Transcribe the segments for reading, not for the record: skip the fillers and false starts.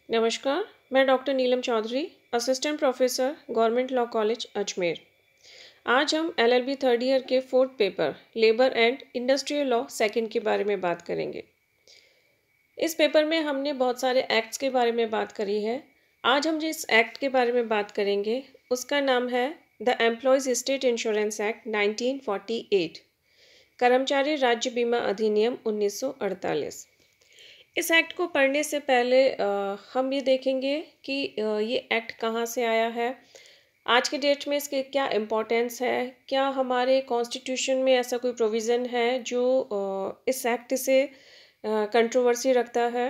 नमस्कार। मैं doctor Neelam Chaudhary, assistant professor, government law college Ajmer. आज हम एलएलबी थर्ड ईयर के fourth paper labour and industrial law second के बारे में बात करेंगे। इस पेपर में हमने बहुत सारे एक्ट्स के बारे में बात करी है। आज हम जिस एक्ट के बारे में बात करेंगे उसका नाम है the employees state insurance act 1948, कर्मचारी राज्य बीमा अधिनियम 1948। इस एक्ट को पढ़ने से पहले हम ये देखेंगे कि ये एक्ट कहाँ से आया है, आज के डेट में इसके क्या इम्पोर्टेंस है, क्या हमारे कॉन्स्टिट्यूशन में ऐसा कोई प्रोविज़न है जो इस एक्ट से कंट्रोवर्सी रखता है।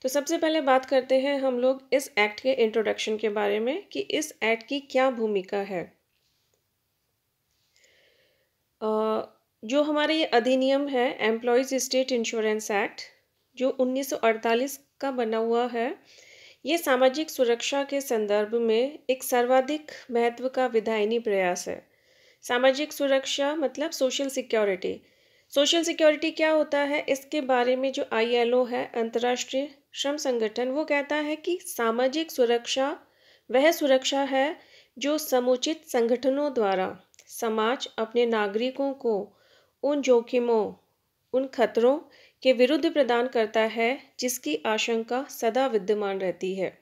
तो सबसे पहले बात करते हैं हम लोग इस एक्ट के इंट्रोडक्शन के बारे में कि इस एक्ट की क्या भूमिका है। जो हमारे ये अधिनियम है एम्प्लॉयज़ स्टेट इंश्योरेंस एक्ट, जो 1948 का बना हुआ है, ये सामाजिक सुरक्षा के संदर्भ में एक सर्वाधिक महत्व का विधायनी प्रयास है। सामाजिक सुरक्षा मतलब सोशल सिक्योरिटी। सोशल सिक्योरिटी क्या होता है, इसके बारे में जो ILO है, अंतर्राष्ट्रीय श्रम संगठन, वो कहता है कि सामाजिक सुरक्षा वह सुरक्षा है जो समुचित संगठनों द्वारा समाज अपने नागरिकों को उन जोखिमों, उन खतरों के विरुद्ध प्रदान करता है जिसकी आशंका सदा विद्यमान रहती है।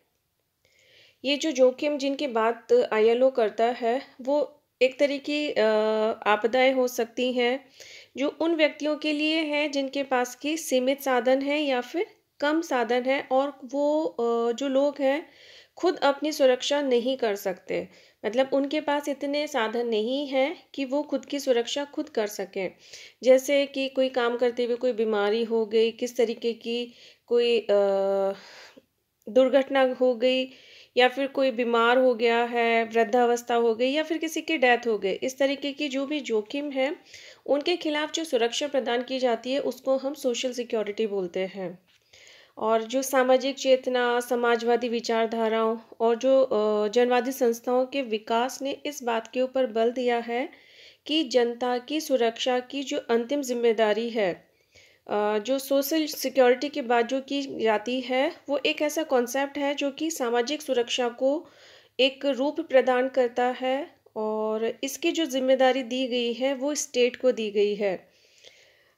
ये जो जोखिम जिनकी बात ILO करता है, वो एक तरह की आपदाएं हो सकती हैं जो उन व्यक्तियों के लिए हैं जिनके पास की सीमित साधन है या फिर कम साधन है, और वो जो लोग हैं खुद अपनी सुरक्षा नहीं कर सकते। मतलब उनके पास इतने साधन नहीं हैं कि वो खुद की सुरक्षा खुद कर सकें। जैसे कि कोई काम करते हुए कोई बीमारी हो गई, किस तरीके की कोई दुर्घटना हो गई, या फिर कोई बीमार हो गया है, वृद्धावस्था हो गई, या फिर किसी की डेथ हो गई। इस तरीके की जो भी जोखिम है, उनके खिलाफ जो सुरक्षा प्रदान की जाती है उसको हम सोशल सिक्योरिटी बोलते हैं। और जो सामाजिक चेतना, समाजवादी विचारधाराओं और जो जनवादी संस्थाओं के विकास ने इस बात के ऊपर बल दिया है कि जनता की सुरक्षा की जो अंतिम जिम्मेदारी है, जो सोशल सिक्योरिटी की बात जो की जाती है, वो एक ऐसा कॉन्सेप्ट है जो कि सामाजिक सुरक्षा को एक रूप प्रदान करता है, और इसकी जो जिम्मेदारी दी गई है वो स्टेट को दी गई है।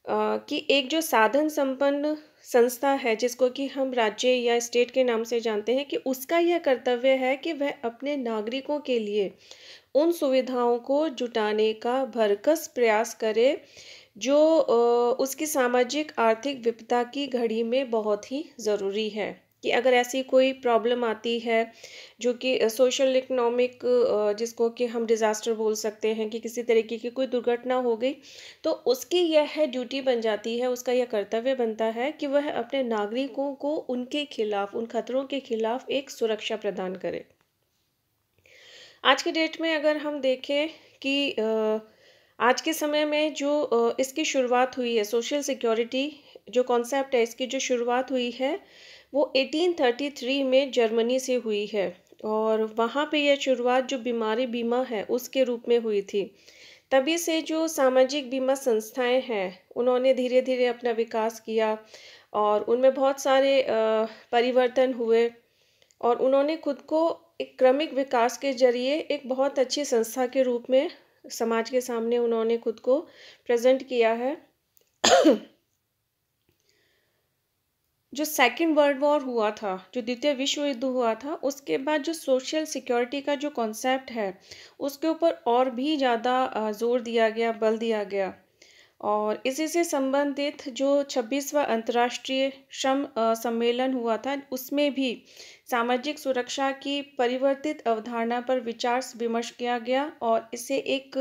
कि एक जो साधन संपन्न संस्था है जिसको कि हम राज्य या स्टेट के नाम से जानते हैं, कि उसका यह कर्तव्य है कि वह अपने नागरिकों के लिए उन सुविधाओं को जुटाने का भरकस प्रयास करे जो उसकी सामाजिक आर्थिक विपदा की घड़ी में बहुत ही ज़रूरी है। कि अगर ऐसी कोई प्रॉब्लम आती है जो कि सोशल इकोनॉमिक, जिसको कि हम डिज़ास्टर बोल सकते हैं, कि किसी तरीके की कोई दुर्घटना हो गई, तो उसकी यह ड्यूटी बन जाती है, उसका यह कर्तव्य बनता है कि वह अपने नागरिकों को उनके खिलाफ, उन खतरों के खिलाफ एक सुरक्षा प्रदान करे। आज के डेट में अगर हम देखें कि आज के समय में जो इसकी शुरुआत हुई है, सोशल सिक्योरिटी जो कॉन्सेप्ट है, इसकी जो शुरुआत हुई है वो 1833 में जर्मनी से हुई है, और वहाँ पे यह शुरुआत जो बीमारी बीमा है उसके रूप में हुई थी। तभी से जो सामाजिक बीमा संस्थाएं हैं उन्होंने धीरे धीरे अपना विकास किया, और उनमें बहुत सारे परिवर्तन हुए, और उन्होंने खुद को एक क्रमिक विकास के जरिए एक बहुत अच्छी संस्था के रूप में समाज के सामने उन्होंने खुद को प्रेजेंट किया है। जो सेकेंड वर्ल्ड वॉर हुआ था, जो द्वितीय विश्व युद्ध हुआ था, उसके बाद जो सोशल सिक्योरिटी का जो कॉन्सेप्ट है उसके ऊपर और भी ज़्यादा जोर दिया गया, बल दिया गया। और इसी से संबंधित जो 26वां अंतर्राष्ट्रीय श्रम सम्मेलन हुआ था, उसमें भी सामाजिक सुरक्षा की परिवर्तित अवधारणा पर विचार विमर्श किया गया, और इसे एक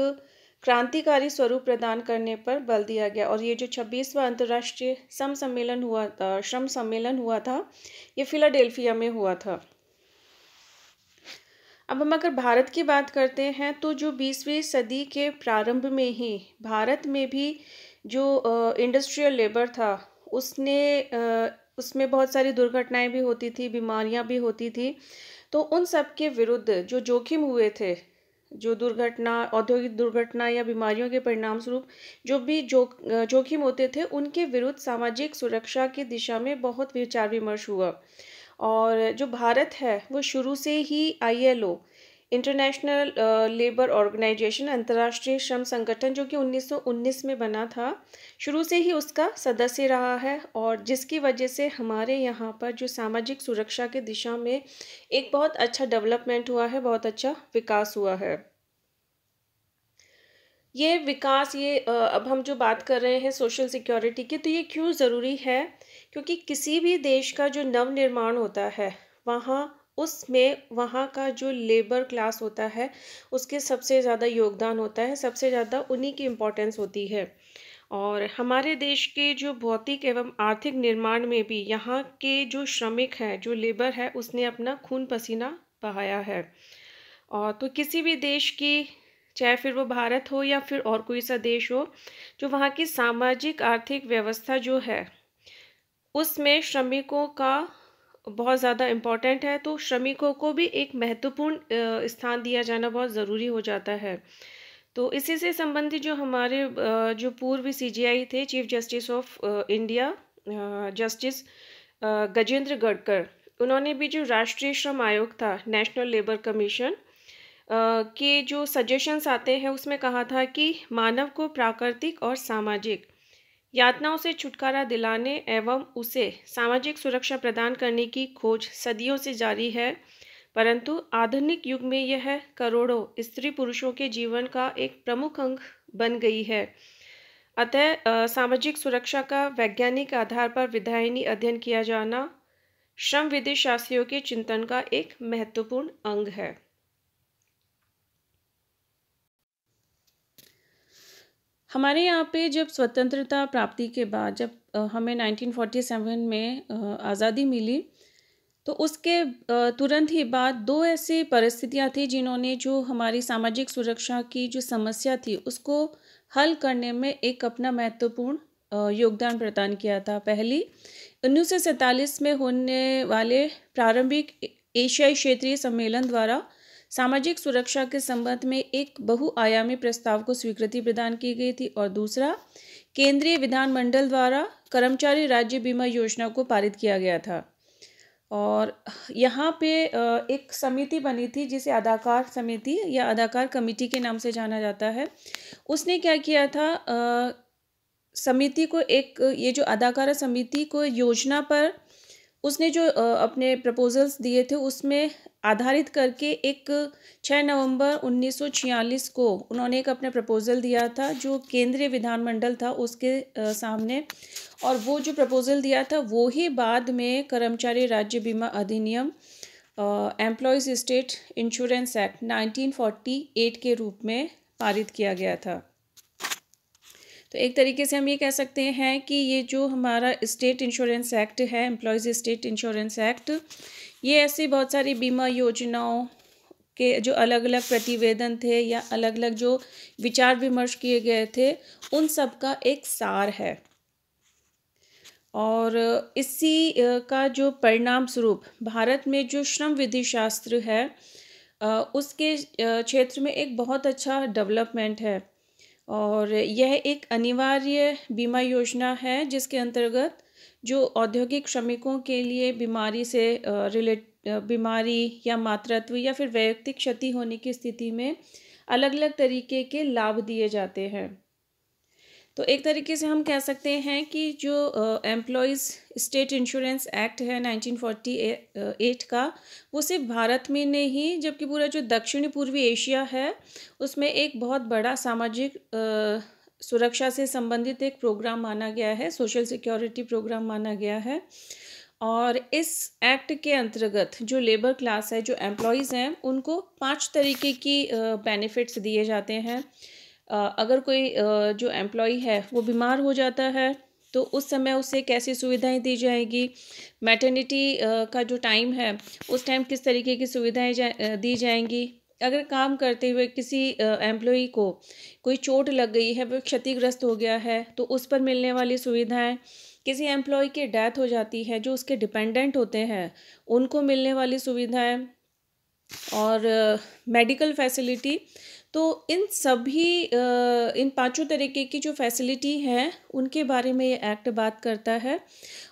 क्रांतिकारी स्वरूप प्रदान करने पर बल दिया गया। और ये जो 26वां अंतर्राष्ट्रीय श्रम सम्मेलन हुआ था, ये फिलाडेल्फिया में हुआ था। अब हम अगर भारत की बात करते हैं, तो जो 20वीं सदी के प्रारंभ में ही भारत में भी जो इंडस्ट्रियल लेबर था, उसमें बहुत सारी दुर्घटनाएं भी होती थी, बीमारियां भी होती थी। तो उन सब के विरुद्ध जो जोखिम हुए थे, जो दुर्घटना, औद्योगिक दुर्घटना या बीमारियों के परिणाम स्वरूप जो भी जोखिम होते थे, उनके विरुद्ध सामाजिक सुरक्षा की दिशा में बहुत विचार विमर्श हुआ। और जो भारत है वो शुरू से ही ILO, इंटरनेशनल लेबर ऑर्गेनाइजेशन, अंतर्राष्ट्रीय श्रम संगठन, जो कि 1919 में बना था, शुरू से ही उसका सदस्य रहा है, और जिसकी वजह से हमारे यहाँ पर जो सामाजिक सुरक्षा के दिशा में एक बहुत अच्छा डेवलपमेंट हुआ है, बहुत अच्छा विकास हुआ है। ये विकास, अब हम जो बात कर रहे हैं सोशल सिक्योरिटी की, तो ये क्यों ज़रूरी है? क्योंकि किसी भी देश का जो नवनिर्माण होता है, वहाँ उसमें वहाँ का जो लेबर क्लास होता है, उसके सबसे ज़्यादा योगदान होता है, सबसे ज़्यादा उन्हीं की इम्पोर्टेंस होती है। और हमारे देश के जो भौतिक एवं आर्थिक निर्माण में भी यहाँ के जो श्रमिक हैं, जो लेबर है, उसने अपना खून पसीना बहाया है। और तो किसी भी देश की, चाहे फिर वो भारत हो या फिर और कोई सा देश हो, जो वहाँ की सामाजिक आर्थिक व्यवस्था जो है, उसमें श्रमिकों का बहुत ज़्यादा इम्पोर्टेंट है, तो श्रमिकों को भी एक महत्वपूर्ण स्थान दिया जाना बहुत ज़रूरी हो जाता है। तो इसी से संबंधित जो हमारे जो पूर्व CJI थे, chief justice of India, justice Gajendragadkar, उन्होंने भी जो राष्ट्रीय श्रम आयोग था, नेशनल लेबर कमीशन, के जो सजेशंस आते हैं, उसमें कहा था कि मानव को प्राकृतिक और सामाजिक यातनाओं से छुटकारा दिलाने एवं उसे सामाजिक सुरक्षा प्रदान करने की खोज सदियों से जारी है, परंतु आधुनिक युग में यह करोड़ों स्त्री पुरुषों के जीवन का एक प्रमुख अंग बन गई है। अतः सामाजिक सुरक्षा का वैज्ञानिक आधार पर विधायनी अध्ययन किया जाना श्रम विधि शास्त्रियों के चिंतन का एक महत्वपूर्ण अंग है। हमारे यहाँ पे जब स्वतंत्रता प्राप्ति के बाद, जब हमें 1947 में आज़ादी मिली, तो उसके तुरंत ही बाद दो ऐसी परिस्थितियाँ थी जिन्होंने जो हमारी सामाजिक सुरक्षा की जो समस्या थी, उसको हल करने में एक अपना महत्वपूर्ण योगदान प्रदान किया था। पहली, 1947 में होने वाले प्रारंभिक एशियाई क्षेत्रीय सम्मेलन द्वारा सामाजिक सुरक्षा के संबंध में एक बहुआयामी प्रस्ताव को स्वीकृति प्रदान की गई थी, और दूसरा, केंद्रीय विधानमंडल द्वारा कर्मचारी राज्य बीमा योजना को पारित किया गया था। और यहाँ पे एक समिति बनी थी जिसे अदाकार समिति या अदाकार कमेटी के नाम से जाना जाता है। उसने क्या किया था, समिति को ये जो अदाकार समिति को योजना पर उसने जो अपने प्रपोजल्स दिए थे, उसमें आधारित करके एक 6 नवंबर 1946 को उन्होंने एक अपना प्रपोजल दिया था, जो केंद्रीय विधानमंडल था उसके सामने। और वो जो प्रपोजल दिया था, वो ही बाद में कर्मचारी राज्य बीमा अधिनियम, एम्प्लॉयज़ स्टेट इंश्योरेंस एक्ट 1948 के रूप में पारित किया गया था। तो एक तरीके से हम ये कह सकते हैं कि ये जो हमारा स्टेट इंश्योरेंस एक्ट है, एम्प्लॉयज़ स्टेट इंश्योरेंस एक्ट, ये ऐसी बहुत सारी बीमा योजनाओं के जो अलग अलग प्रतिवेदन थे या अलग अलग जो विचार विमर्श किए गए थे, उन सब का एक सार है। और इसी का जो परिणाम स्वरूप भारत में जो श्रम विधि शास्त्र है, उसके क्षेत्र में एक बहुत अच्छा डेवलपमेंट है। और यह एक अनिवार्य बीमा योजना है जिसके अंतर्गत जो औद्योगिक श्रमिकों के लिए बीमारी या मातृत्व या फिर वैयक्तिक क्षति होने की स्थिति में अलग अलग तरीके के लाभ दिए जाते हैं। तो एक तरीके से हम कह सकते हैं कि जो एम्प्लॉयज़ स्टेट इंश्योरेंस एक्ट है 1948 का, वो सिर्फ भारत में नहीं, जबकि पूरा जो दक्षिणी पूर्वी एशिया है उसमें एक बहुत बड़ा सामाजिक सुरक्षा से संबंधित एक प्रोग्राम माना गया है, सोशल सिक्योरिटी प्रोग्राम माना गया है। और इस एक्ट के अंतर्गत जो लेबर क्लास है, जो एम्प्लॉयज़ हैं, उनको 5 तरीके की बेनिफिट्स दिए जाते हैं। अगर कोई जो एम्प्लॉई है वो बीमार हो जाता है, तो उस समय उसे कैसी सुविधाएं दी जाएगी, मैटरनिटी का जो टाइम है उस टाइम किस तरीके की सुविधाएं दी जाएंगी। अगर काम करते हुए किसी एम्प्लॉई को कोई चोट लग गई है, वो क्षतिग्रस्त हो गया है, तो उस पर मिलने वाली सुविधाएं, किसी एम्प्लॉय की डेथ हो जाती है, जो उसके डिपेंडेंट होते हैं उनको मिलने वाली सुविधाएं, और मेडिकल फैसिलिटी तो इन सभी इन पांचों तरीके की जो फैसिलिटी हैं उनके बारे में ये एक्ट बात करता है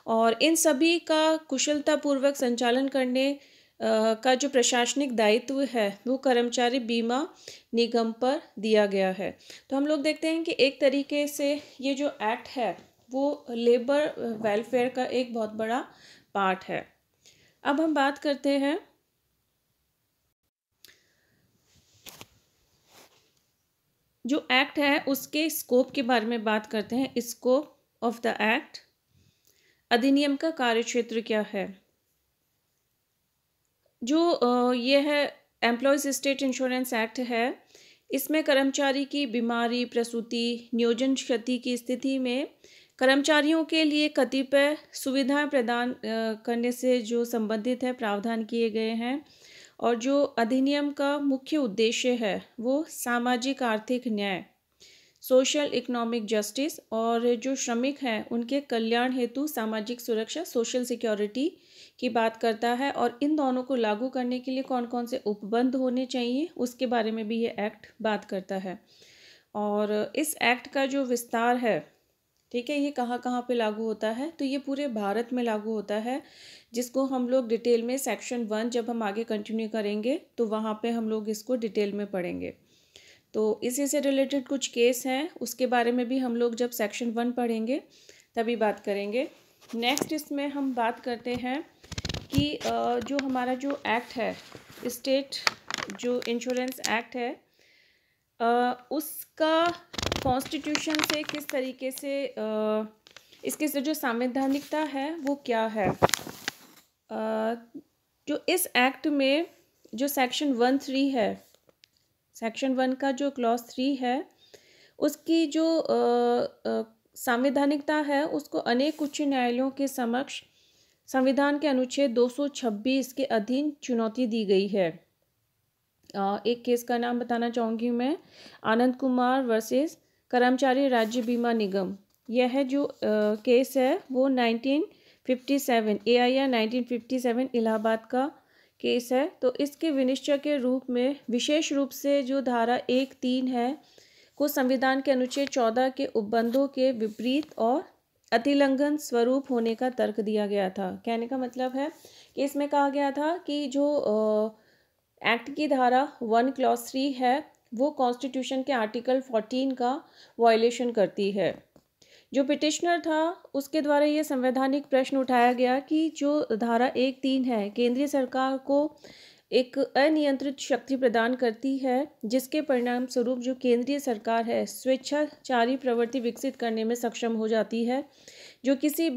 और इन सभी का कुशलतापूर्वक संचालन करने का जो प्रशासनिक दायित्व है वो कर्मचारी बीमा निगम पर दिया गया है। तो हम लोग देखते हैं कि एक तरीके से ये जो एक्ट है वो लेबर वेलफेयर का एक बहुत बड़ा पार्ट है। अब हम बात करते हैं जो एक्ट है उसके स्कोप के बारे में बात करते हैं। स्कोप ऑफ द एक्ट, अधिनियम का कार्यक्षेत्र क्या है। जो ये है एम्प्लॉयज़ स्टेट इंश्योरेंस एक्ट है, इसमें कर्मचारी की बीमारी, प्रसूति, नियोजन क्षति की स्थिति में कर्मचारियों के लिए कतिपय सुविधाएं प्रदान करने से जो संबंधित है प्रावधान किए गए हैं। और जो अधिनियम का मुख्य उद्देश्य है वो सामाजिक आर्थिक न्याय, सोशल इकोनॉमिक जस्टिस और जो श्रमिक हैं उनके कल्याण हेतु सामाजिक सुरक्षा, सोशल सिक्योरिटी की बात करता है। और इन दोनों को लागू करने के लिए कौन कौन से उपबंध होने चाहिए उसके बारे में भी ये एक्ट बात करता है। और इस एक्ट का जो विस्तार है, ठीक है, ये कहाँ कहाँ पे लागू होता है, तो ये पूरे भारत में लागू होता है, जिसको हम लोग डिटेल में सेक्शन 1 जब हम आगे कंटिन्यू करेंगे तो वहाँ पे हम लोग इसको डिटेल में पढ़ेंगे। तो इसी से रिलेटेड कुछ केस हैं, उसके बारे में भी हम लोग जब सेक्शन 1 पढ़ेंगे तभी बात करेंगे। नेक्स्ट इसमें हम बात करते हैं कि जो हमारा जो एक्ट है, स्टेट जो इंश्योरेंस एक्ट है, उसका कॉन्स्टिट्यूशन से किस तरीके से इसके से जो संवैधानिकता है वो क्या है। जो इस एक्ट में जो सेक्शन 1(3) है, सेक्शन 1 का जो क्लॉज 3 है, उसकी जो संवैधानिकता है उसको अनेक उच्च न्यायालयों के समक्ष संविधान के अनुच्छेद 226 के अधीन चुनौती दी गई है। एक केस का नाम बताना चाहूँगी मैं, आनंद कुमार वर्सेस कर्मचारी राज्य बीमा निगम। यह है जो केस है वो 1957 AIR 1957 इलाहाबाद का केस है। तो इसके विनिश्चय के रूप में विशेष रूप से जो धारा 1(3) है को संविधान के अनुच्छेद 14 के उपबंधों के विपरीत और अतिलंघन स्वरूप होने का तर्क दिया गया था। कहने का मतलब है कि इसमें कहा गया था कि जो एक्ट की धारा 1 क्लॉज 3 है वो कॉन्स्टिट्यूशन के आर्टिकल 14 का वायलेशन करती है। जो पिटिशनर था उसके द्वारा ये संवैधानिक प्रश्न उठाया गया कि जो धारा 1(3) है केंद्रीय सरकार को एक अनियंत्रित शक्ति प्रदान करती है, जिसके परिणाम स्वरूप जो केंद्रीय सरकार है स्वेच्छाचारी प्रवृत्ति विकसित करने में सक्षम हो जाती है, जो किसी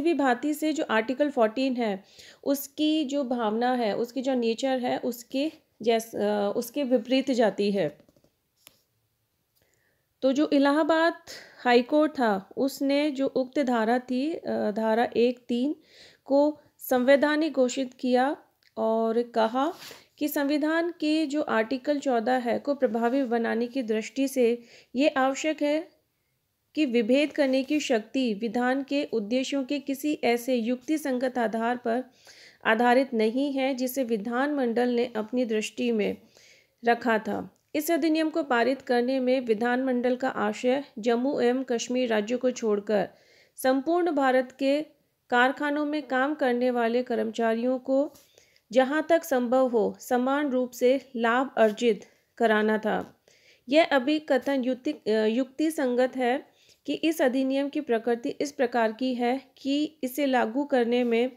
भी भांति से जो आर्टिकल 14 है उसकी जो भावना है, उसकी जो नेचर है उसके विपरीत जाती है। तो जो इलाहाबाद हाई कोर्ट था उसने जो उक्त धारा थी, धारा 1(3) को संवैधानिक घोषित किया और कहा कि संविधान के जो आर्टिकल 14 है को प्रभावी बनाने की दृष्टि से ये आवश्यक है कि विभेद करने की शक्ति विधान के उद्देश्यों के किसी ऐसे युक्ति संगत आधार पर आधारित नहीं है जिसे विधानमंडल ने अपनी दृष्टि में रखा था। इस अधिनियम को पारित करने में विधानमंडल का आशय जम्मू एवं कश्मीर राज्यों को छोड़कर संपूर्ण भारत के कारखानों में काम करने वाले कर्मचारियों को जहां तक संभव हो समान रूप से लाभ अर्जित कराना था। यह अभी कथन युक्ति संगत है कि इस अधिनियम की प्रकृति इस प्रकार की है कि इसे लागू करने में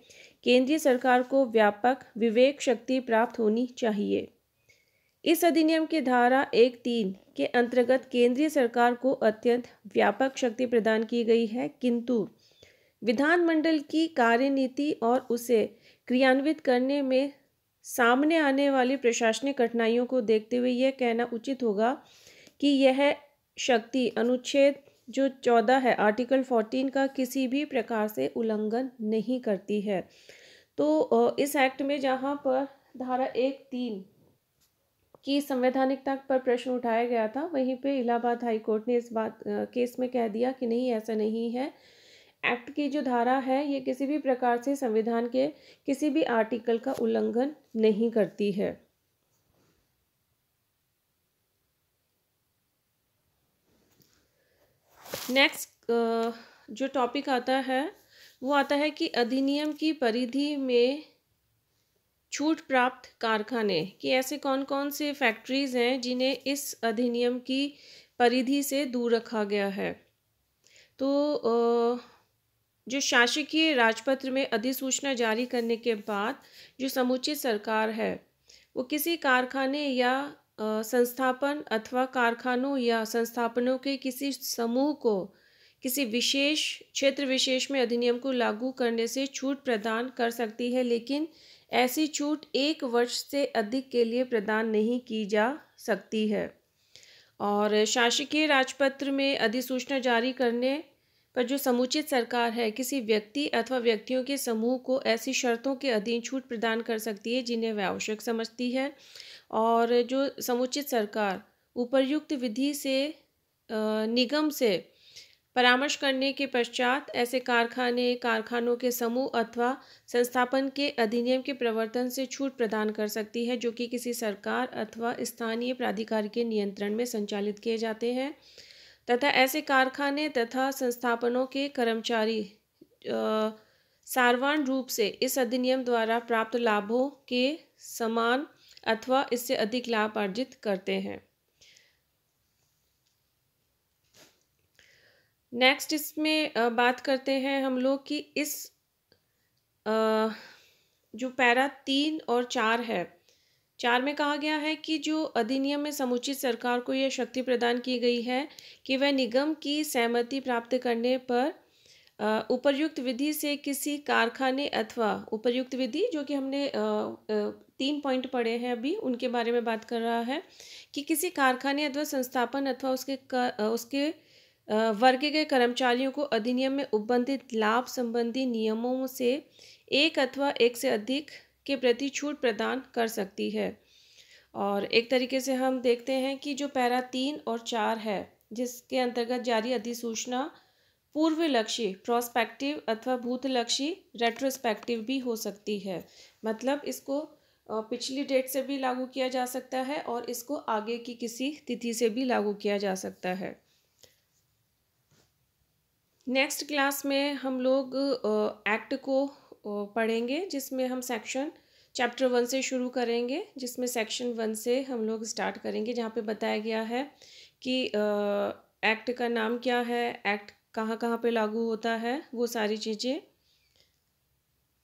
केंद्रीय सरकार को व्यापक विवेक शक्ति प्राप्त होनी चाहिए। इस अधिनियम की धारा 1(3) के अंतर्गत केंद्रीय सरकार को अत्यंत व्यापक शक्ति प्रदान की गई है, किंतु विधानमंडल की कार्यनीति और उसे क्रियान्वित करने में सामने आने वाली प्रशासनिक कठिनाइयों को देखते हुए यह कहना उचित होगा कि यह शक्ति अनुच्छेद जो 14 है आर्टिकल 14 का किसी भी प्रकार से उल्लंघन नहीं करती है। तो इस एक्ट में जहाँ पर धारा 1(3) की संवैधानिकता पर प्रश्न उठाया गया था, वहीं पे इलाहाबाद हाई कोर्ट ने इस बात केस में कह दिया कि नहीं, ऐसा नहीं है। एक्ट की जो धारा है ये किसी भी प्रकार से संविधान के किसी भी आर्टिकल का उल्लंघन नहीं करती है। नेक्स्ट जो टॉपिक आता है वो आता है कि अधिनियम की परिधि में छूट प्राप्त कारखाने, कि ऐसे कौन कौन से फैक्ट्रीज़ हैं जिन्हें इस अधिनियम की परिधि से दूर रखा गया है। तो जो शासकीय राजपत्र में अधिसूचना जारी करने के बाद जो समुचित सरकार है वो किसी कारखाने या संस्थापन अथवा कारखानों या संस्थापनों के किसी समूह को किसी विशेष क्षेत्र विशेष में अधिनियम को लागू करने से छूट प्रदान कर सकती है, लेकिन ऐसी छूट 1 वर्ष से अधिक के लिए प्रदान नहीं की जा सकती है। और शासकीय राजपत्र में अधिसूचना जारी करने पर जो समुचित सरकार है किसी व्यक्ति अथवा व्यक्तियों के समूह को ऐसी शर्तों के अधीन छूट प्रदान कर सकती है जिन्हें वह आवश्यक समझती है। और जो समुचित सरकार उपर्युक्त विधि से निगम से परामर्श करने के पश्चात ऐसे कारखाने कारखानों के समूह अथवा संस्थापन के अधिनियम के प्रवर्तन से छूट प्रदान कर सकती है जो कि किसी सरकार अथवा स्थानीय प्राधिकार के नियंत्रण में संचालित किए जाते हैं, तथा ऐसे कारखाने तथा संस्थापनों के कर्मचारी सार्वजनिक रूप से इस अधिनियम द्वारा प्राप्त लाभों के समान अथवा इससे अधिक लाभ अर्जित करते हैं। नेक्स्ट इसमें बात करते हैं हम लोग कि इस जो पैरा 3 और 4 है, 4 में कहा गया है कि जो अधिनियम में समुचित सरकार को यह शक्ति प्रदान की गई है कि वह निगम की सहमति प्राप्त करने पर उपर्युक्त विधि से किसी कारखाने अथवा उपर्युक्त विधि जो कि हमने 3 पॉइंट पढ़े हैं अभी उनके बारे में बात कर रहा है कि किसी कारखाने अथवा संस्थापन अथवा उसके वर्ग के कर्मचारियों को अधिनियम में उपबंधित लाभ संबंधी नियमों से एक अथवा एक से अधिक के प्रति छूट प्रदान कर सकती है। और एक तरीके से हम देखते हैं कि जो पैरा 3 और 4 है जिसके अंतर्गत जारी अधिसूचना पूर्वलक्षी प्रोस्पेक्टिव अथवा भूतलक्षी रेट्रोस्पेक्टिव भी हो सकती है। मतलब इसको पिछली डेट से भी लागू किया जा सकता है और इसको आगे की किसी तिथि से भी लागू किया जा सकता है। नेक्स्ट क्लास में हम लोग एक्ट को पढ़ेंगे जिसमें हम चैप्टर 1 से शुरू करेंगे, जिसमें सेक्शन 1 से हम लोग स्टार्ट करेंगे जहाँ पे बताया गया है कि एक्ट का नाम क्या है, एक्ट कहाँ कहाँ पे लागू होता है, वो सारी चीज़ें।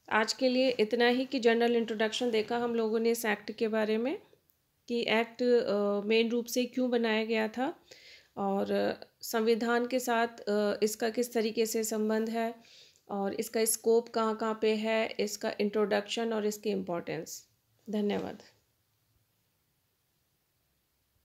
आज के लिए इतना ही कि जनरल इंट्रोडक्शन देखा हम लोगों ने इस एक्ट के बारे में कि एक्ट मेन रूप से क्यों बनाया गया था और संविधान के साथ इसका किस तरीके से संबंध है और इसका स्कोप कहाँ कहाँ पे है, इसका इंट्रोडक्शन और इसकी इम्पोर्टेंस। धन्यवाद।